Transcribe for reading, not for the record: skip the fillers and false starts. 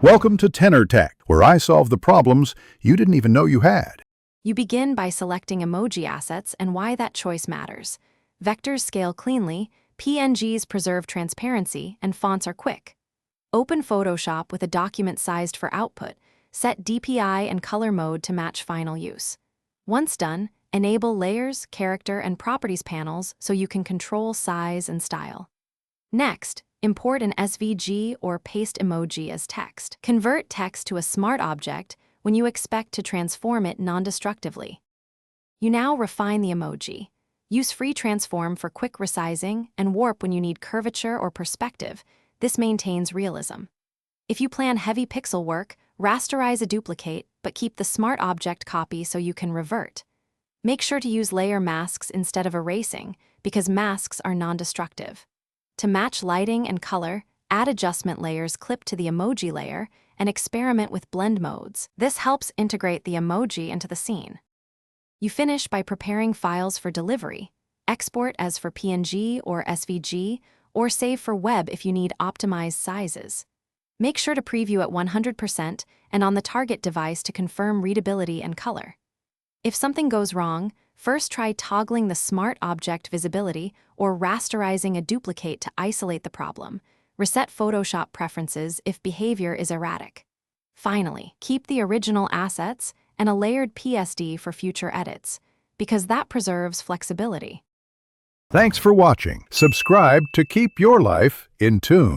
Welcome to Tenor Tech, where I solve the problems you didn't even know you had. You begin by selecting emoji assets and why that choice matters. Vectors scale cleanly, PNGs preserve transparency, and fonts are quick. Open Photoshop with a document sized for output. Set DPI and color mode to match final use. Once done, enable Layers, Character, and Properties panels so you can control size and style. Next, import an SVG or paste emoji as text. Convert text to a smart object when you expect to transform it non-destructively. You now refine the emoji. Use Free Transform for quick resizing and Warp when you need curvature or perspective. This maintains realism. If you plan heavy pixel work, rasterize a duplicate, but keep the smart object copy so you can revert. Make sure to use layer masks instead of erasing, because masks are non-destructive. To match lighting and color, add adjustment layers clipped to the emoji layer and experiment with blend modes. This helps integrate the emoji into the scene. You finish by preparing files for delivery. Export as for PNG or SVG, or save for web if you need optimized sizes. Make sure to preview at 100% and on the target device to confirm readability and color. If something goes wrong, first try toggling the smart object visibility or rasterizing a duplicate to isolate the problem. Reset Photoshop preferences if behavior is erratic. Finally, keep the original assets and a layered PSD for future edits, because that preserves flexibility. Thanks for watching. Subscribe to keep your life in tune.